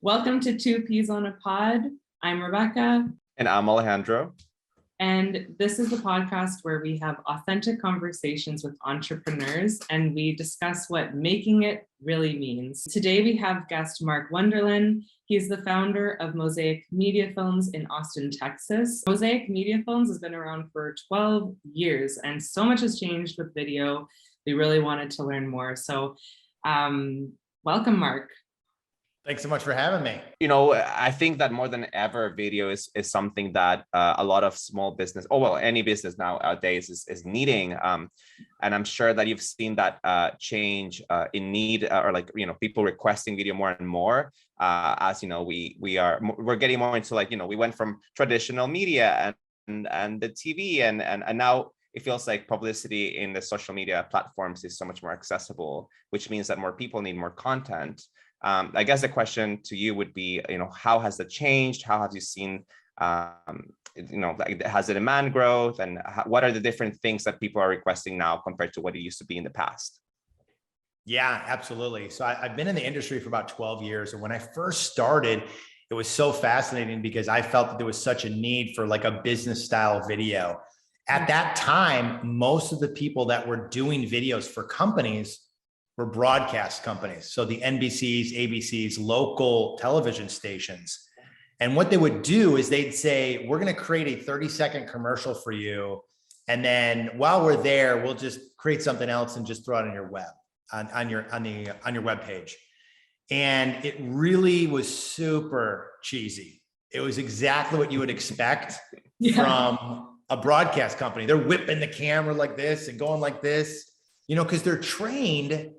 Welcome to Two Peas on a Pod. I'm Rebecca. And I'm Alejandro. And this is the podcast where we have authentic conversations with entrepreneurs and we discuss what making it really means. Today we have guest Mark Wonderlin. He's the founder of Mosaic Media Films in Austin, Texas. Mosaic Media Films has been around for 12 years and so much has changed with video. We really wanted to learn more. So welcome, Mark. Thanks so much for having me. You know, I think that more than ever, video is something that a lot of small business, any business nowadays is needing. And I'm sure that you've seen that change in need people requesting video more and more. As you know, we're getting more into we went from traditional media and the TV and now it feels like publicity in the social media platforms is so much more accessible, which means that more people need more content. I guess the question to you would be, how has that changed? How have you seen, has the demand growth and what are the different things that people are requesting now compared to what it used to be in the past? Yeah, absolutely. So I've been in the industry for about 12 years. And when I first started, it was so fascinating because I felt that there was such a need for like a business style video. At that time, most of the people that were doing videos for companies were broadcast companies. So the NBCs, ABCs, local television stations. And what they would do is they'd say, we're going to create a 30-second commercial for you. And then while we're there, we'll just create something else and just throw it on your web, on your web page. And it really was super cheesy. It was exactly what you would expect from a broadcast company. They're whipping the camera like this and going like this, because they're trained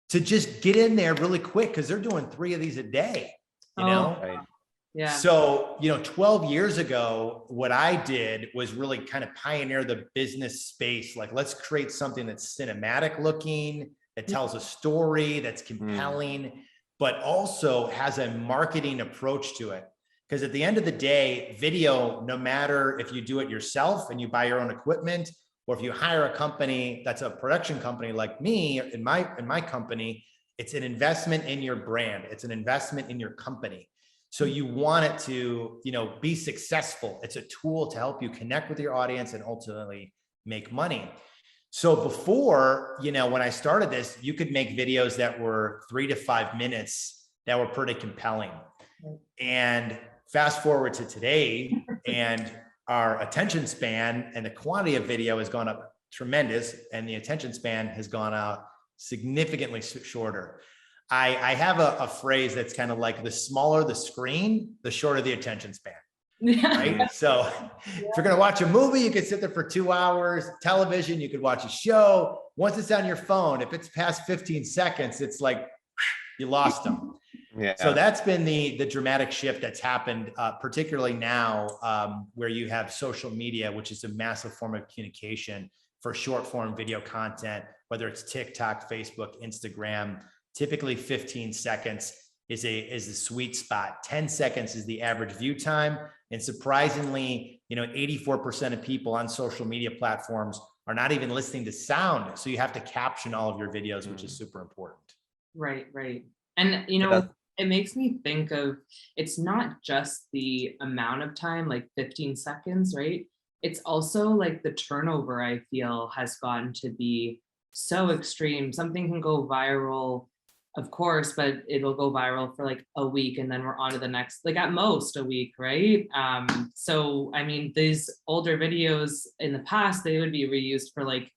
to just get in there really quick because they're doing 3 of these a day, Right. Yeah. So, 12 years ago, what I did was really kind of pioneer the business space. Like, let's create something that's cinematic looking, that tells a story, that's compelling, but also has a marketing approach to it. Because at the end of the day, video, no matter if you do it yourself and you buy your own equipment, or if you hire a company that's a production company like me in my company, it's an investment in your brand. It's an investment in your company. So you want it to, be successful. It's a tool to help you connect with your audience and ultimately make money. So before, when I started this, you could make videos that were 3 to 5 minutes that were pretty compelling. And fast forward to today, and our attention span and the quantity of video has gone up tremendous, and the attention span has gone out significantly shorter. I have a phrase that's kind of like, the smaller the screen, the shorter the attention span. Right? So if you're going to watch a movie, you could sit there for 2 hours. Television, you could watch a show. Once it's on your phone, if it's past 15 seconds, it's like you lost them. Yeah. So that's been the dramatic shift that's happened, particularly now where you have social media, which is a massive form of communication for short form video content, whether it's TikTok, Facebook, Instagram. Typically 15 seconds is the sweet spot. 10 seconds is the average view time. And surprisingly, 84% of people on social media platforms are not even listening to sound. So you have to caption all of your videos, which is super important. Right. And, it makes me think of, it's not just the amount of time, like 15 seconds, right? It's also like the turnover, I feel, has gotten to be so extreme. Something can go viral, of course, but it'll go viral for like a week and then we're on to the next, like at most a week, right? So, I mean, these older videos in the past, they would be reused for like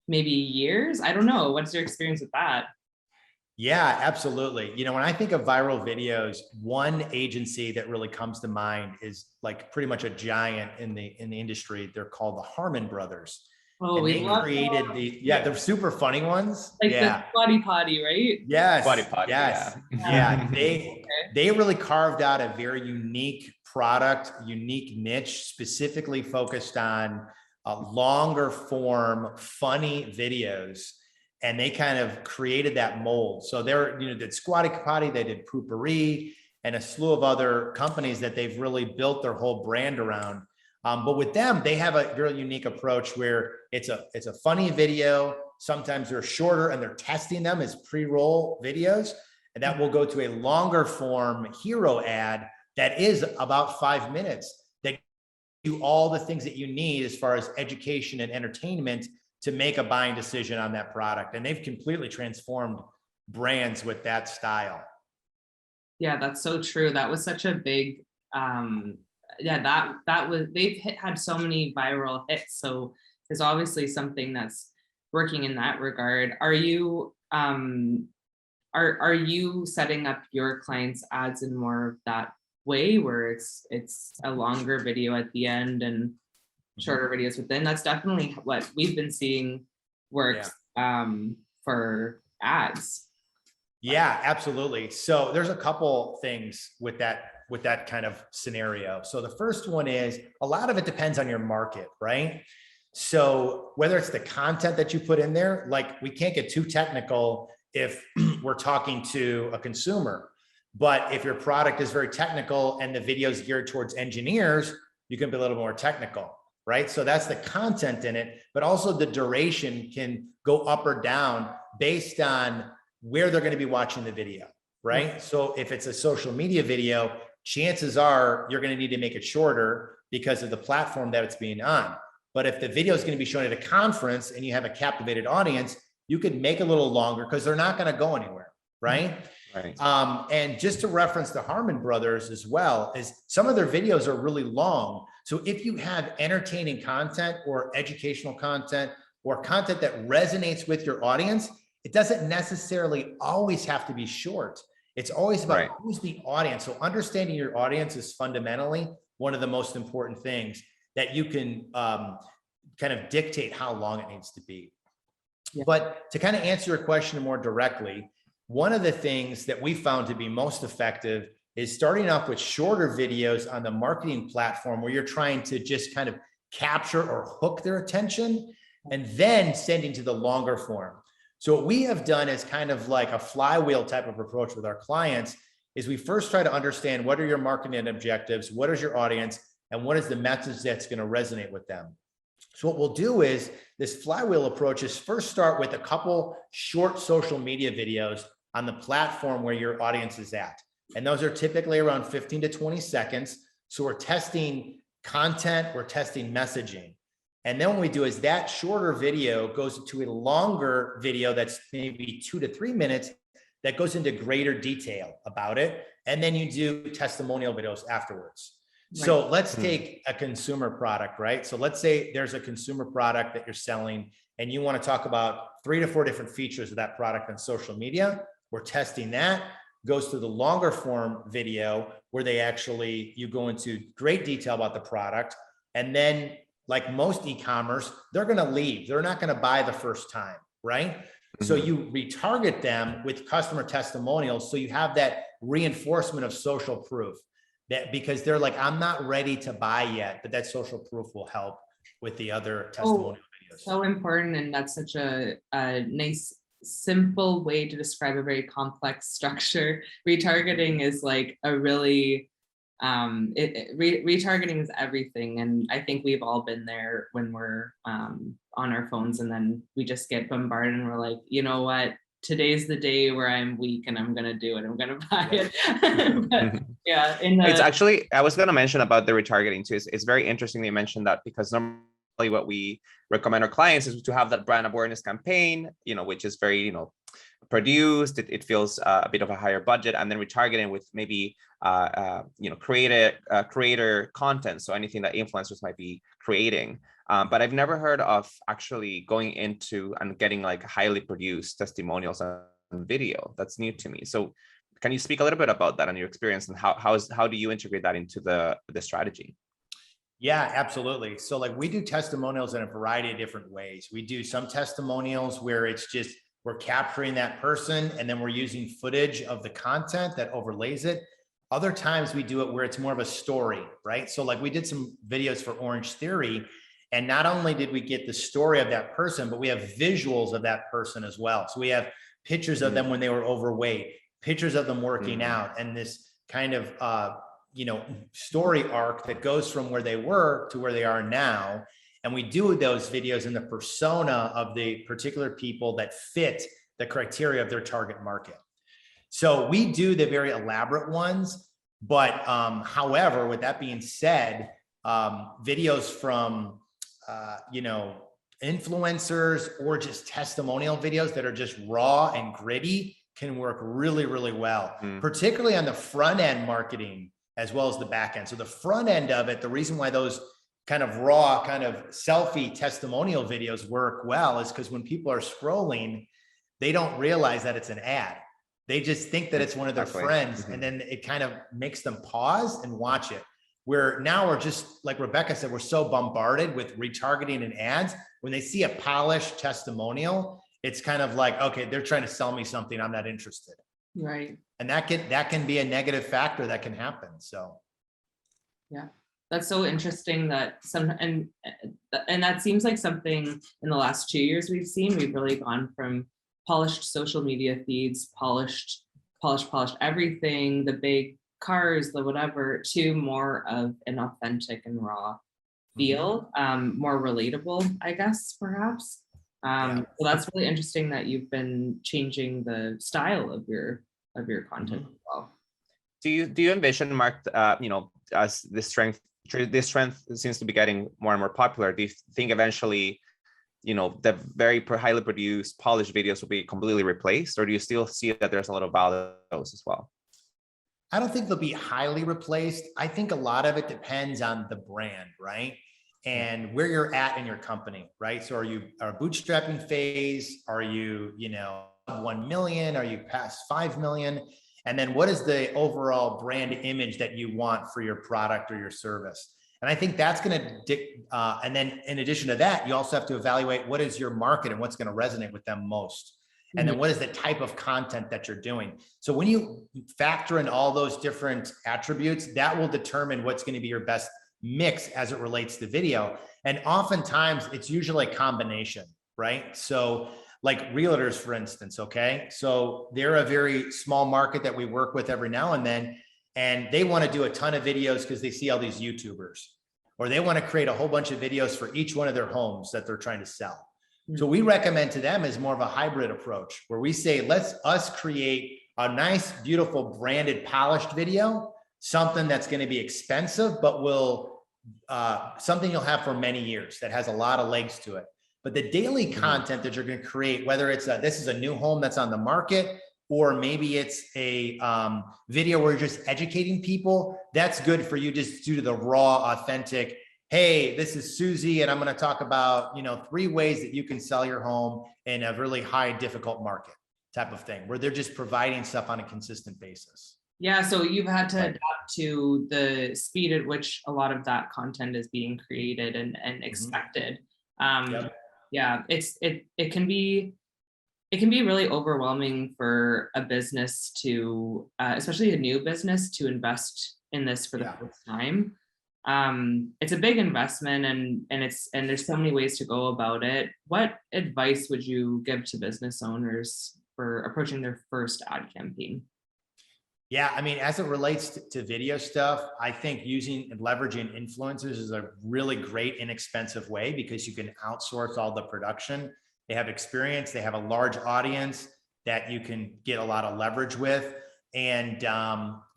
maybe years. I don't know. What's your experience with that? Yeah, absolutely. When I think of viral videos, one agency that really comes to mind is like pretty much a giant in the industry. They're called the Harmon Brothers. Oh, and we they love created they're super funny ones. like the Squatty Potty, right? Yes. Squatty Potty, yes. Yeah. They really carved out a very unique product, unique niche, specifically focused on longer form, funny videos. And they kind of created that mold. So they're, did Squatty Potty, they did Poopery, and a slew of other companies that they've really built their whole brand around. But with them, they have a very unique approach where it's a funny video. Sometimes they're shorter and they're testing them as pre-roll videos. And that will go to a longer form hero ad that is about 5 minutes, that do all the things that you need as far as education and entertainment to make a buying decision on that product. And they've completely transformed brands with that style. Yeah, that's so true. That was such a big, yeah, that was, had so many viral hits. So there's obviously something that's working in that regard. Are you, are you setting up your clients' ads in more of that way, where it's a longer video at the end and shorter videos within? That's definitely what we've been seeing works for ads. Yeah, absolutely. So there's a couple things with that kind of scenario. So the first one is, a lot of it depends on your market, right? So whether it's the content that you put in there, like we can't get too technical if we're talking to a consumer, but if your product is very technical and the video is geared towards engineers, you can be a little more technical, right? So that's the content in it, but also the duration can go up or down based on where they're going to be watching the video, right? So if it's a social media video, chances are you're going to need to make it shorter because of the platform that it's being on. But if the video is going to be shown at a conference and you have a captivated audience, you could make it a little longer because they're not going to go anywhere, right? Right. And just to reference the Harmon Brothers as well, is some of their videos are really long. So if you have entertaining content or educational content or content that resonates with your audience, it doesn't necessarily always have to be short. It's always about who's the audience. So understanding your audience is fundamentally one of the most important things that you can kind of dictate how long it needs to be. Yeah. But to kind of answer your question more directly, one of the things that we found to be most effective is starting off with shorter videos on the marketing platform where you're trying to just kind of capture or hook their attention, and then sending to the longer form. So what we have done is kind of like a flywheel type of approach with our clients, is we first try to understand what are your marketing objectives, what is your audience, and what is the message that's going to resonate with them. So what we'll do is this flywheel approach is first start with a couple short social media videos on the platform where your audience is at. And those are typically around 15 to 20 seconds. So we're testing content, we're testing messaging. And then what we do is that shorter video goes to a longer video that's maybe 2 to 3 minutes that goes into greater detail about it. And then you do testimonial videos afterwards. Right. So let's take a consumer product, right? So let's say there's a consumer product that you're selling and you want to talk about 3 to 4 different features of that product on social media. We're testing that, goes to the longer form video where you go into great detail about the product. And then, like most e-commerce, they're going to leave. They're not going to buy the first time, right? Mm-hmm. So you retarget them with customer testimonials. So you have that reinforcement of social proof, that because they're like, I'm not ready to buy yet, but that social proof will help with the other testimonial videos. So important. And that's such a nice, simple way to describe a very complex structure. Retargeting is like a really, retargeting is everything. And I think we've all been there when we're on our phones and then we just get bombarded and we're like, you know what, today's the day where I'm weak and I'm going to do it. I'm going to buy it. But, yeah. It's actually, I was going to mention about the retargeting too. It's very interesting that you mentioned that, because normally what we recommend our clients is to have that brand awareness campaign, which is very, produced. It feels a bit of a higher budget, and then retargeting with maybe, creator content. So anything that influencers might be creating. But I've never heard of actually going into and getting like highly produced testimonials on video. That's new to me. So can you speak a little bit about that and your experience, and how do you integrate that into the strategy? Yeah, absolutely. So like we do testimonials in a variety of different ways. We do some testimonials where it's just, we're capturing that person and then we're using footage of the content that overlays it. Other times we do it where it's more of a story, right? So like we did some videos for Orange Theory, and not only did we get the story of that person, but we have visuals of that person as well. So we have pictures of them when they were overweight, pictures of them working out, and this kind of, story arc that goes from where they were to where they are now. And we do those videos in the persona of the particular people that fit the criteria of their target market. So we do the very elaborate ones, but however, with that being said, videos from, influencers or just testimonial videos that are just raw and gritty can work really, really well, particularly on the front end marketing as well as the back end. So the front end of it, the reason why those kind of raw, kind of selfie testimonial videos work well is because when people are scrolling, they don't realize that it's an ad. They just think that it's one of their friends, and then it kind of makes them pause and watch it. Where now we're just, like Rebecca said, we're so bombarded with retargeting and ads. When they see a polished testimonial, it's kind of like, okay, they're trying to sell me something, I'm not interested. Right. And that can be a negative factor that can happen. So yeah, that's so interesting that and that seems like something in the last 2 years we've seen. We've really gone from polished social media feeds, polished everything, the big cars, the whatever, to more of an authentic and raw feel, more relatable, I guess, perhaps. So that's really interesting that you've been changing the style of your content as well. Do you envision, Mark, as this strength seems to be getting more and more popular, do you think eventually, the very highly produced, polished videos will be completely replaced, or do you still see that there's a lot of value those as well? I don't think they'll be highly replaced. I think a lot of it depends on the brand, right? And where you're at in your company, right? So are you a bootstrapping phase? Are you, 1 million? Are you past 5 million? And then what is the overall brand image that you want for your product or your service? And I think that's going to, and then in addition to that, you also have to evaluate what is your market and what's going to resonate with them most. And then what is the type of content that you're doing? So when you factor in all those different attributes, that will determine what's going to be your best mix as it relates to video. And oftentimes it's usually a combination, right? So like realtors, for instance, okay? So they're a very small market that we work with every now and then, and they want to do a ton of videos because they see all these YouTubers, or they want to create a whole bunch of videos for each one of their homes that they're trying to sell. So we recommend to them is more of a hybrid approach where we say, let's create a nice, beautiful, branded, polished video, something that's going to be expensive, but will something you'll have for many years that has a lot of legs to it. But the daily content that you're going to create, whether it's this is a new home that's on the market, or maybe it's a video where you're just educating people, that's good for you just due to the raw, authentic, hey, this is Susie, and I'm going to talk about, 3 ways that you can sell your home in a really high, difficult market type of thing, where they're just providing stuff on a consistent basis. Yeah, so you've had to adapt to the speed at which a lot of that content is being created and expected. Yeah, it can be really overwhelming for a business to, especially a new business, to invest in this for the first time. It's a big investment, and there's so many ways to go about it. What advice would you give to business owners for approaching their first ad campaign? Yeah, I mean, as it relates to video stuff, I think using and leveraging influencers is a really great, inexpensive way because you can outsource all the production. They have experience, they have a large audience that you can get a lot of leverage with. And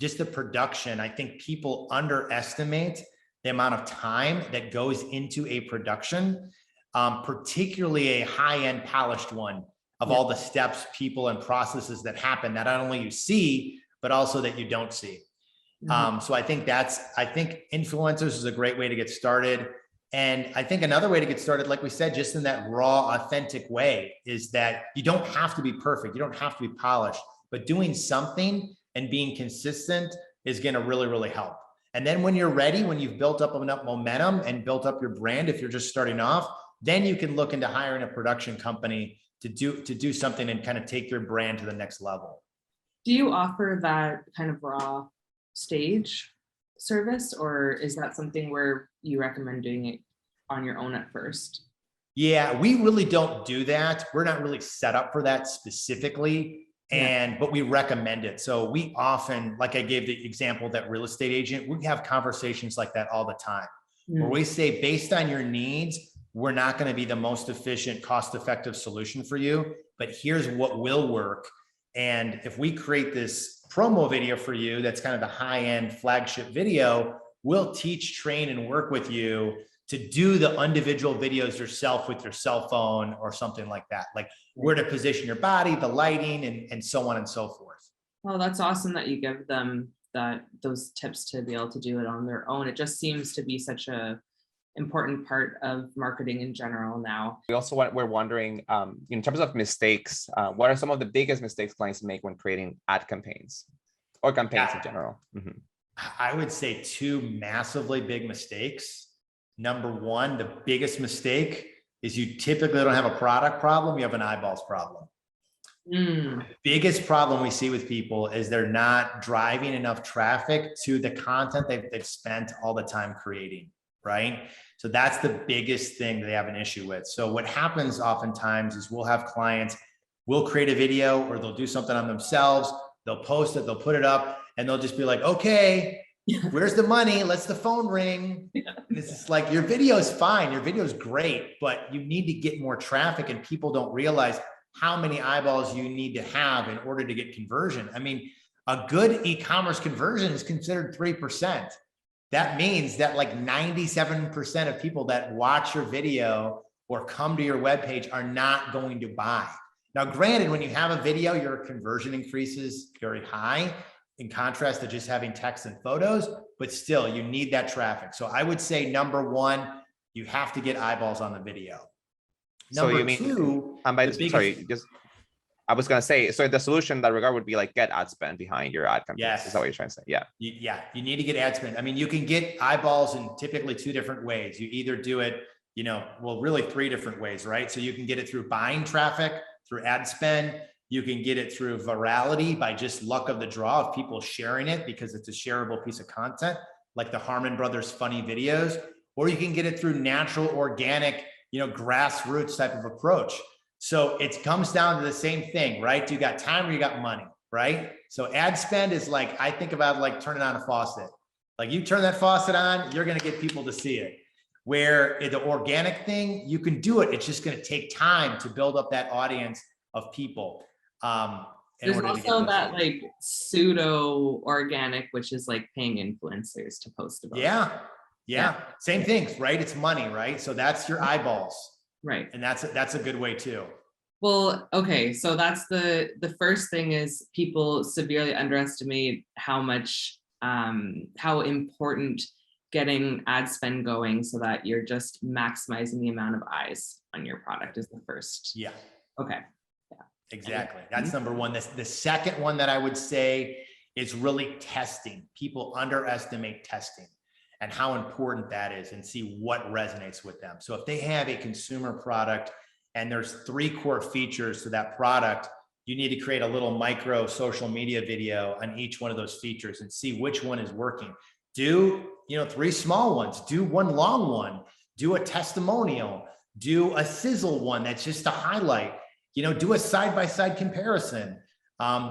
just the production, I think people underestimate the amount of time that goes into a production, particularly a high-end polished one of all the steps, people, and processes that happen that not only you see, but also that you don't see. So I think influencers is a great way to get started. And I think another way to get started, like we said, just in that raw, authentic way, is that you don't have to be perfect. You don't have to be polished, but doing something and being consistent is going to really, really help. And then when you're ready, when you've built up enough momentum and built up your brand, if you're just starting off, then you can look into hiring a production company to do something and kind of take your brand to the next level. Do you offer that kind of raw stage service, or is that something where you recommend doing it on your own at first? Yeah, we really don't do that. We're not really set up for that specifically. But we recommend it. So we often, like I gave the example, that real estate agent, we have conversations like that all the time, where we say, based on your needs, we're not going to be the most efficient, cost-effective solution for you, but here's what will work. And if we create this promo video for you, that's kind of the high-end flagship video, we'll teach, train, and work with you to do the individual videos yourself with your cell phone or something like that, like where to position your body, the lighting, and so on and so forth. Well, that's awesome that you give them those tips to be able to do it on their own. It just seems to be such a important part of marketing in general now. We're wondering, in terms of mistakes, what are some of the biggest mistakes clients make when creating ad campaigns or campaigns in general? Mm-hmm. I would say two massively big mistakes. Number one, the biggest mistake is you typically don't have a product problem, you have an eyeballs problem. The biggest problem we see with people is they're not driving enough traffic to the content they've spent all the time creating, right? So that's the biggest thing they have an issue with. So what happens oftentimes is we'll have clients, we'll create a video or they'll do something on themselves, they'll post it, they'll put it up, and they'll just be like, okay, where's the money? Let's the phone ring. And it's just like, your video is fine, your video is great, but you need to get more traffic, and people don't realize how many eyeballs you need to have in order to get conversion. I mean, a good e-commerce conversion is considered 3%. That means that like 97% of people that watch your video or come to your webpage are not going to buy. Now, granted, when you have a video, your conversion increases very high in contrast to just having text and photos, but still you need that traffic. So I would say number one, you have to get eyeballs on the video. Number so you mean, two, I was going to say, so the solution in that regard would be like get ad spend behind your ad campaigns. Yes. Is that what you're trying to say? Yeah. You need to get ad spend. I mean, you can get eyeballs in typically two different ways. You either do it, well, really three different ways, right? So you can get it through buying traffic, through ad spend. You can get it through virality by just luck of the draw of people sharing it because it's a shareable piece of content, like the Harmon Brothers funny videos, or you can get it through natural, organic, grassroots type of approach. So it comes down to the same thing, right? You got time or you got money, right? So ad spend is like, I think about like turning on a faucet. Like you turn that faucet on, you're going to get people to see it. Where the organic thing, you can do it. It's just going to take time to build up that audience of people. There's also that like pseudo organic, which is like paying influencers to post about it. Yeah. Same things, right? It's money, right? So that's your eyeballs. Right. And that's a good way too. Well, okay. So that's the first thing is people severely underestimate how much, how important getting ad spend going so that you're just maximizing the amount of eyes on your product is the first. Yeah. Okay. Yeah. Exactly. That's number one. The second one that I would say is really testing. People underestimate testing and how important that is and see what resonates with them. So if they have a consumer product and there's 3 core features to that product, you need to create a little micro social media video on each one of those features and see which one is working. Do, 3 small ones, do 1 long one, do a testimonial, do a sizzle one that's just a highlight, do a side-by-side comparison,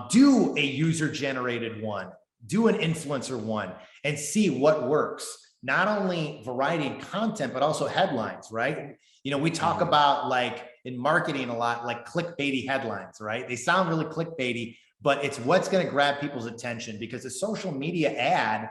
do a user-generated one, do an influencer one, and see what works. Not only variety and content, but also headlines, right? We talk about like in marketing a lot, like clickbaity headlines, right? They sound really clickbaity, but it's what's going to grab people's attention because a social media ad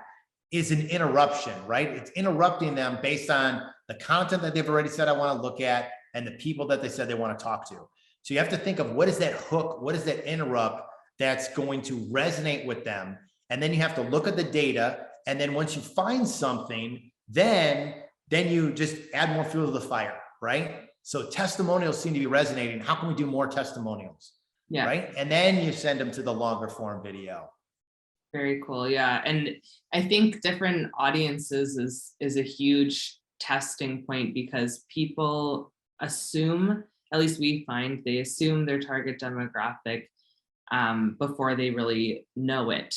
is an interruption, right? It's interrupting them based on the content that they've already said I want to look at and the people that they said they want to talk to. So you have to think of what is that hook? What is that interrupt that's going to resonate with them? And then you have to look at the data. And then once you find something, then you just add more fuel to the fire, right? So testimonials seem to be resonating. How can we do more testimonials? Yeah. Right. And then you send them to the longer form video. Very cool. Yeah. And I think different audiences is a huge testing point because people assume, at least we find, they assume their target demographic before they really know it.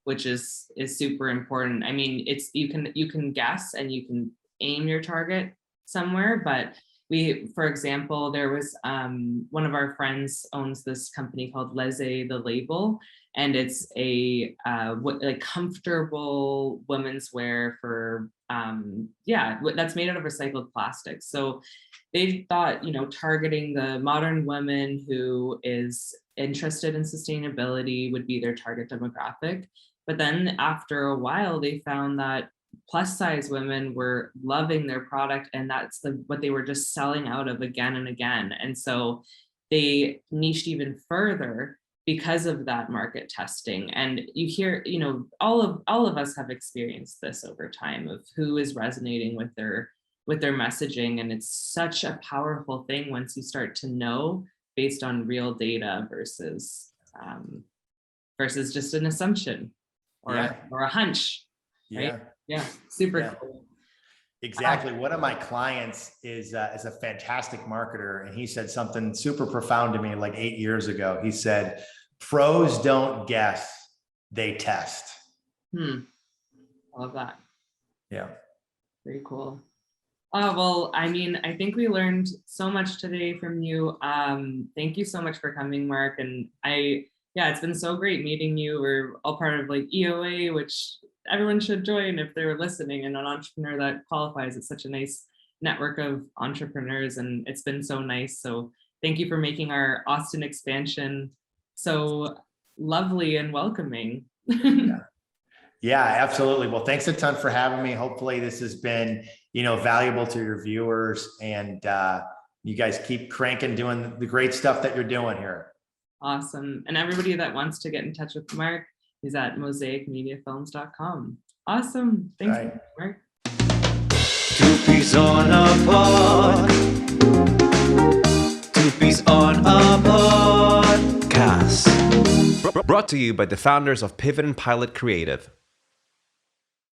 Which is super important. I mean, you can guess and you can aim your target somewhere, but for example, there was one of our friends owns this company called Leze the Label, and it's a like comfortable women's wear for that's made out of recycled plastic. So they thought, targeting the modern woman who is interested in sustainability would be their target demographic. But then after a while, they found that plus size women were loving their product, and that's what they were just selling out of again and again. And so they niched even further because of that market testing. And you hear, all of us have experienced this over time of who is resonating with their messaging. And it's such a powerful thing once you start to know based on real data versus just an assumption or a hunch. Right? Yeah. Super cool. Exactly. One of my clients is a fantastic marketer, and he said something super profound to me like 8 years ago. He said, "Pros don't guess, they test." I love that. Yeah. Very cool. Oh, well, I mean, I think we learned so much today from you. Thank you so much for coming, Mark. And it's been so great meeting you. We're all part of like EOA, which everyone should join if they're listening, and an entrepreneur that qualifies. It's such a nice network of entrepreneurs, and it's been so nice. So thank you for making our Austin expansion so lovely and welcoming. Yeah, absolutely. Well, thanks a ton for having me. Hopefully this has been, valuable to your viewers, and you guys keep cranking, doing the great stuff that you're doing here. Awesome. And everybody that wants to get in touch with Mark is at mosaicmediafilms.com. Awesome. Thanks, Mark. Two peas on a pod. Two peas on a podcast. Brought to you by the founders of Pivot and Pilot Creative.